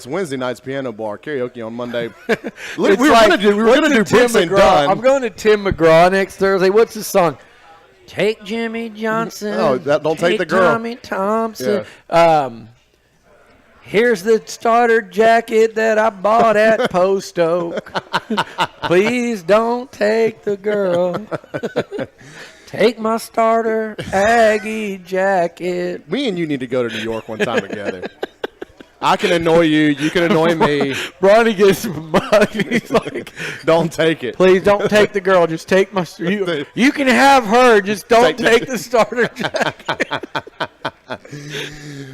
It's Wednesday night's piano bar karaoke on Monday. we were going to do Brooks and Dunn. I'm going to Tim McGraw next Thursday. What's his song? Take Jimmy Johnson. Oh, don't take the girl. Tommy Thompson. Yeah. Here's the starter jacket that I bought at Post Oak. Please don't take the girl. Take my starter Aggie jacket. Me and you need to go to New York one time together. I can annoy you. You can annoy me. Ronnie gets mugged. He's like, don't take it. Please don't take the girl. Just take my you can have her. Just don't take the starter jacket.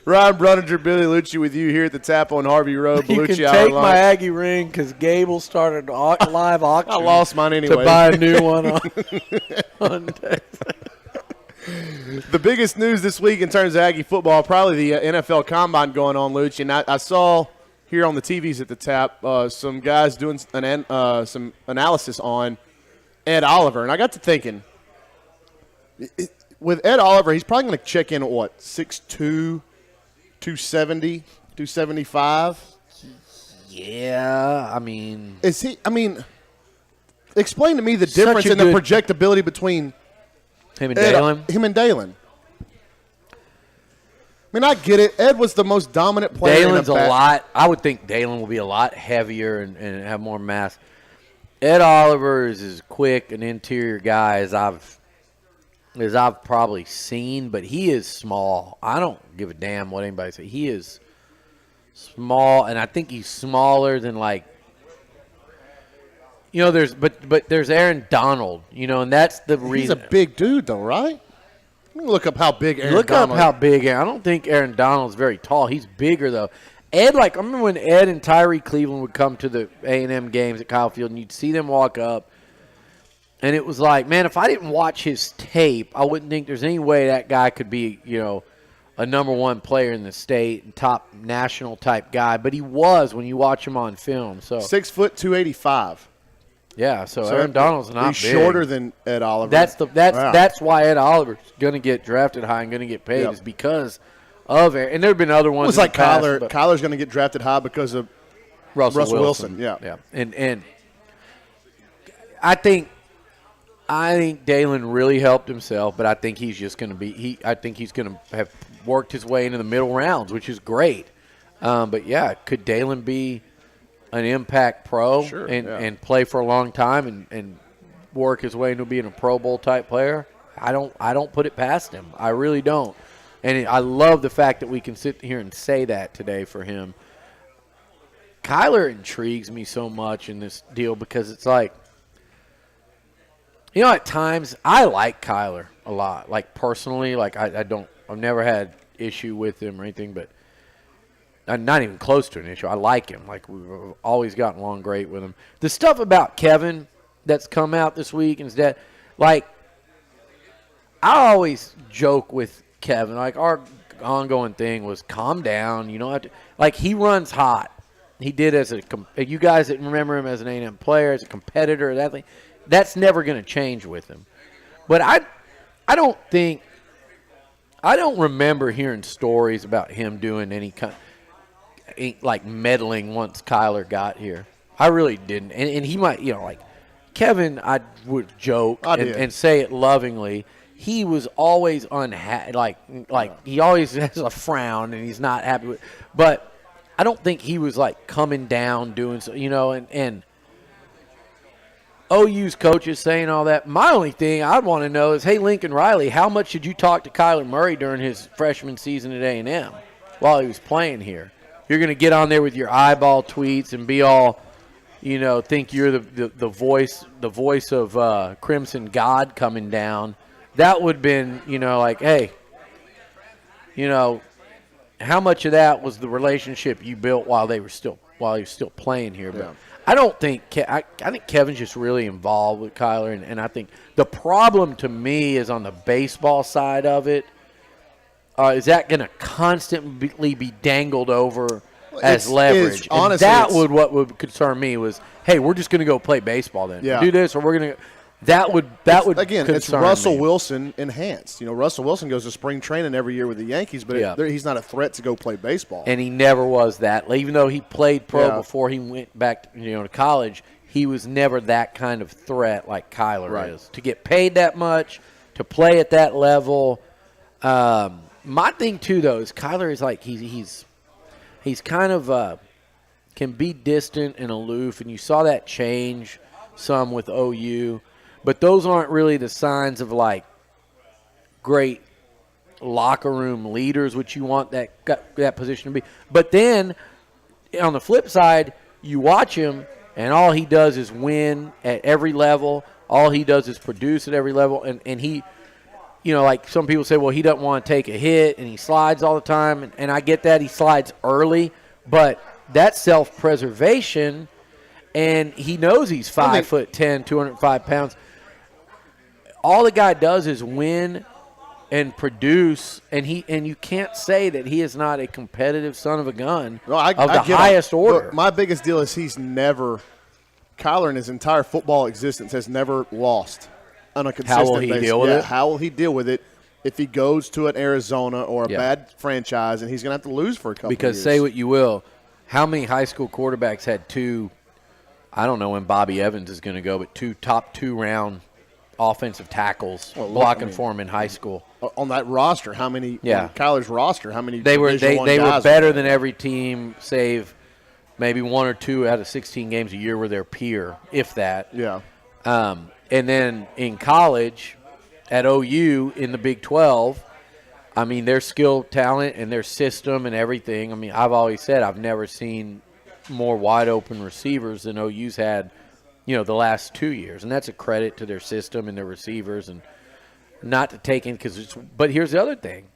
Ryan Brauninger, Billy Liucci with you here at the Tap on Harvey Road. You Beliucci can Hour take lunch. my Aggie ring because Gable started live auction. I lost mine anyway. To buy a new one on The biggest news this week in terms of Aggie football, probably the NFL Combine going on, Liucci. And I saw here on the TVs at the Tap some guys doing some analysis on Ed Oliver. And I got to thinking, with Ed Oliver, he's probably going to check in at what, 6'2", 270, 275? Yeah, I mean. Is he? I mean, explain to me the difference in the projectability between him and Dalen. Him and Dalen. I mean, I get it. Ed was the most dominant player. Dalen's a lot. I would think Dalen will be a lot heavier and have more mass. Ed Oliver is as quick an interior guy as I've probably seen, but he is small. I don't give a damn what anybody says. He is small, and I think he's smaller than there's Aaron Donald, and that's the reason. He's a big dude, though, right? Look up how big Aaron Donald is. Look up how big. I don't think Aaron Donald's very tall. He's bigger, though. Ed, I remember when Ed and Tyree Cleveland would come to the A&M games at Kyle Field, and you'd see them walk up, and it was like, man, if I didn't watch his tape, I wouldn't think there's any way that guy could be, a number one player in the state and top national type guy. But he was when you watch him on film. So 6 foot 285. Yeah, so Aaron Donald's not he's big. Shorter than Ed Oliver. That's why Ed Oliver's going to get drafted high and going to get paid is because of it. And there have been other ones. It was like Kyler's going to get drafted high because of Russell Wilson. Yeah. And I think Dalen really helped himself, but I think he's just going to be. I think he's going to have worked his way into the middle rounds, which is great. But yeah, could Dalen be an impact pro and play for a long time and work his way into being a Pro Bowl type player? I don't put it past him. I really don't. And I love the fact that we can sit here and say that today for him. Kyler intrigues me so much in this deal because it's like, at times I like Kyler a lot. Like personally, I've never had issue with him or anything, but I'm not even close to an issue. I like him. We've always gotten along great with him. The stuff about Kevin that's come out this week and his dad, I always joke with Kevin. Our ongoing thing was calm down. He runs hot. He did you guys that remember him as an A&M player, as a competitor, that thing. That's never going to change with him. But I don't remember hearing stories about him doing any kind meddling once Kyler got here. I really didn't. And he might, Kevin, I would joke and say it lovingly. He was always unhappy. He always has a frown and he's not happy with. But I don't think he was coming down doing so, and OU's coaches saying all that. My only thing I'd want to know is, hey, Lincoln Riley, how much did you talk to Kyler Murray during his freshman season at A&M while he was playing here? You're going to get on there with your eyeball tweets and be all, think you're the voice of Crimson God coming down. That would have been, hey, how much of that was the relationship you built while he was still playing here? But I don't think I think Kevin's just really involved with Kyler, and I think the problem to me is on the baseball side of it. Is that going to constantly be dangled over as leverage? Honestly, what would concern me was, hey, we're just going to go play baseball then. Yeah. Do this, or we're going to. again, it's concern Russell me. Wilson enhanced. Russell Wilson goes to spring training every year with the Yankees, but he's not a threat to go play baseball. And he never was that. Even though he played pro Yeah. before he went back, to college, he was never that kind of threat like Kyler Right. is. To get paid that much, to play at that level. My thing too, though, is Kyler is like he's kind of can be distant and aloof, and you saw that change some with OU. But those aren't really the signs of, like, great locker room leaders, which you want that position to be. But then, on the flip side, you watch him, and all he does is win at every level. All he does is produce at every level. And he, like some people say, well, he doesn't want to take a hit, and he slides all the time. And I get that. He slides early. But that's self-preservation, and he knows he's 5'10", 205 pounds. All the guy does is win and produce, and you can't say that he is not a competitive son of a gun of the highest order. Look, my biggest deal is Kyler in his entire football existence has never lost on a consistent basis. How will he deal with it? How will he deal with it if he goes to an Arizona or a bad franchise and he's going to have to lose for a couple Because years? say what you will, how many high school quarterbacks had two, I don't know when Bobby Evans is going to go, but top two-round offensive tackles blocking for him in high school. On that roster, how many? Yeah. Kyler's roster, how many? They were Division I they were guys better than every team, save maybe one or two out of 16 games a year were their peer, if that. Yeah. And then in college, at OU in the Big 12, I mean, their skill, talent, and their system and everything. I mean, I've always said I've never seen more wide-open receivers than OU's had, the last 2 years. And that's a credit to their system and their receivers, and not to take in because it's – but here's the other thing.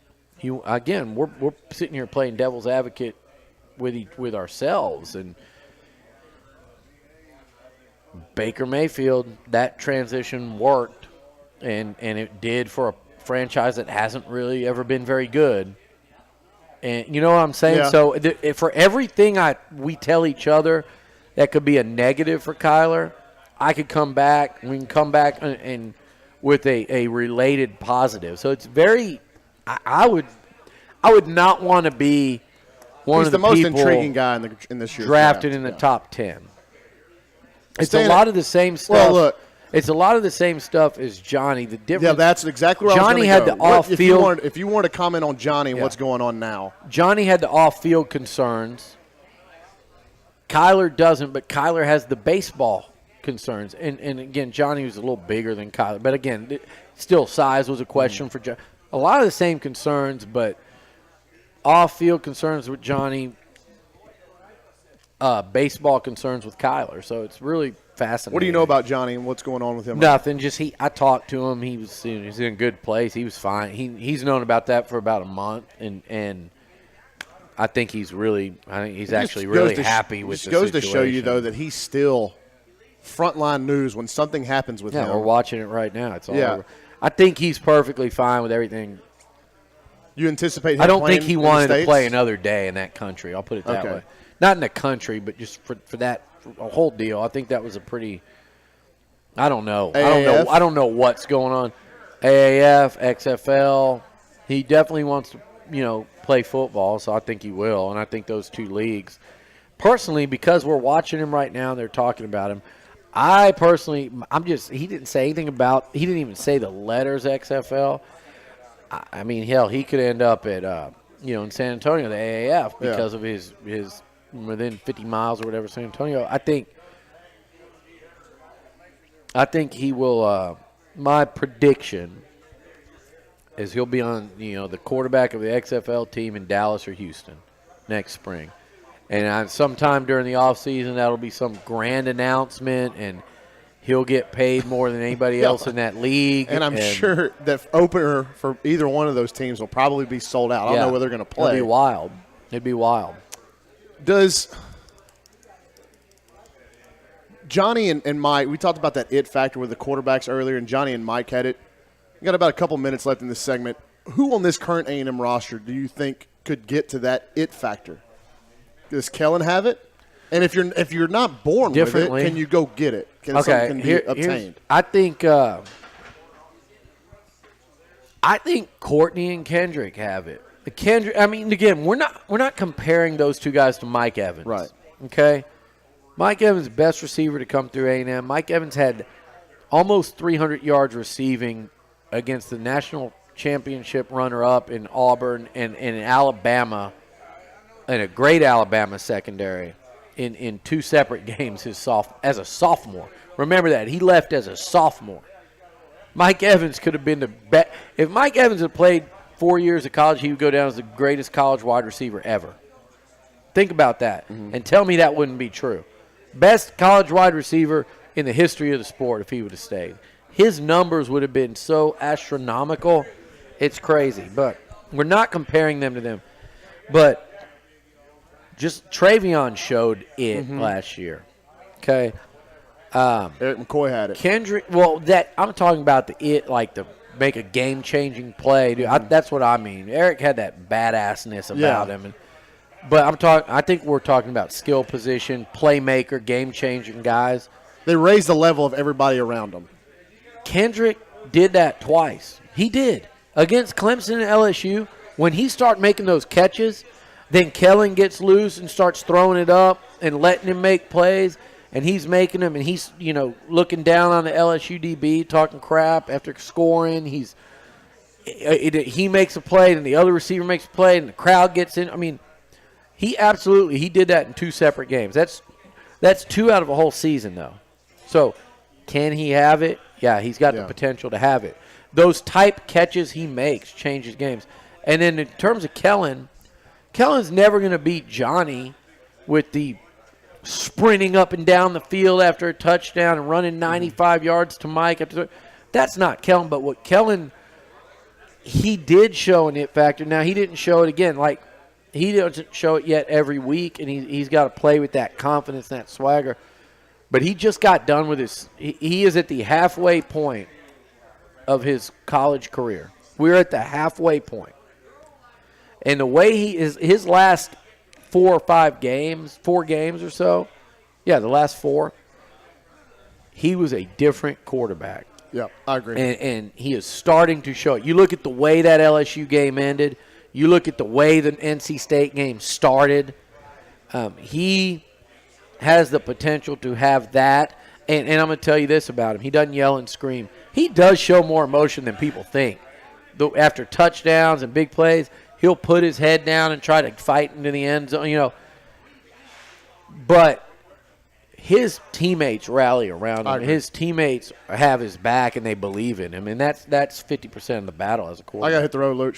We're sitting here playing devil's advocate with ourselves. And Baker Mayfield, that transition worked, and it did for a franchise that hasn't really ever been very good. And you know what I'm saying? Yeah. So for everything we tell each other that could be a negative for Kyler, we can come back and with a related positive. So it's very I would not want to be one of the most people intriguing guy in this year's drafted draft. in the top 10. It's Staying a lot of the same stuff. Well, look. It's a lot of the same stuff as Johnny. The difference. Yeah, that's exactly where Johnny I was had going to go. the off-field. If you want to comment on Johnny and what's going on now. Johnny had the off-field concerns. Kyler doesn't, but Kyler has the baseball concerns. And again, Johnny was a little bigger than Kyler. But again, still size was a question for Johnny. A lot of the same concerns, but off-field concerns with Johnny, baseball concerns with Kyler. So it's really fascinating. What do you know about Johnny and what's going on with him? Nothing. Just I talked to him. He's in a good place. He was fine. He's known about that for about a month, and I think he's actually really happy with the situation. It goes to show you though that he's still frontline news when something happens with him. Yeah, we're watching it right now. It's all over. I think he's perfectly fine with everything. You anticipate him I don't playing think he in the wanted to States? play another day in that country. I'll put it that way. Not in the country, but just for that whole deal. I think that was a pretty – I don't know. AAF? I don't know what's going on. AAF, XFL. He definitely wants to, play football, so I think he will. And I think those two leagues. Personally, because we're watching him right now and they're talking about him, he didn't say anything about – he didn't even say the letters XFL. I mean, hell, he could end up at, in San Antonio, the AAF, because of his within 50 miles or whatever, San Antonio. I think he will. My prediction is he'll be on, the quarterback of the XFL team in Dallas or Houston next spring, and sometime during the offseason that'll be some grand announcement, and he'll get paid more than anybody else in that league. And I'm sure that opener for either one of those teams will probably be sold out. I don't know where they're going to play. It'd be wild. Does Johnny and Mike, we talked about that it factor with the quarterbacks earlier, and Johnny and Mike had it. We got about a couple minutes left in this segment. Who on this current A&M roster do you think could get to that it factor? Does Kellen have it? And if you're not born with it, can you go get it? Can something be obtained? I think Courtney and Kendrick have it. I mean, again, we're not comparing those two guys to Mike Evans. Right. Okay? Mike Evans, best receiver to come through A&M. Mike Evans had almost 300 yards receiving against the national championship runner-up in Auburn and in Alabama, and a great Alabama secondary in two separate games as a sophomore. Remember that. He left as a sophomore. Mike Evans could have been the best. If Mike Evans had played 4 years of college, he would go down as the greatest college wide receiver ever. Think about that and tell me that wouldn't be true. Best college wide receiver in the history of the sport if he would have stayed. His numbers would have been so astronomical, it's crazy. But we're not comparing them to them. But just Travion showed it last year. Okay. Eric McCoy had it. Kendrick, I'm talking about to make a game-changing play. Dude, that's what I mean. Eric had that badassness about him. But I think we're talking about skill position, playmaker, game-changing guys. They raised the level of everybody around them. Kendrick did that twice. He did. Against Clemson and LSU, when he started making those catches, then Kellen gets loose and starts throwing it up and letting him make plays. And he's making them, and he's, looking down on the LSU DB, talking crap after scoring. He makes a play, and the other receiver makes a play, and the crowd gets in. I mean, he did that in two separate games. That's two out of a whole season, though. So, can he have it? Yeah, he's got the potential to have it. Those type catches he makes changes games. And then in terms of Kellen's never going to beat Johnny with the sprinting up and down the field after a touchdown and running 95 yards to Mike. That's not Kellen, but what Kellen, he did show an it factor. Now, he didn't show it again. He doesn't show it yet every week, and he's got to play with that confidence and that swagger. But he just got done with his – he is at the halfway point of his college career. We're at the halfway point. And the way his last 4 games or so, the last 4, he was a different quarterback. Yeah, I agree. And he is starting to show it. You look at the way that LSU game ended. You look at the way the NC State game started. He has the potential to have that. And I'm going to tell you this about him. He doesn't yell and scream. He does show more emotion than people think. After touchdowns and big plays, he'll put his head down and try to fight into the end zone, But his teammates rally around him. His teammates have his back, and they believe in him. And that's 50% of the battle as a quarterback. I got to hit the road, Luch.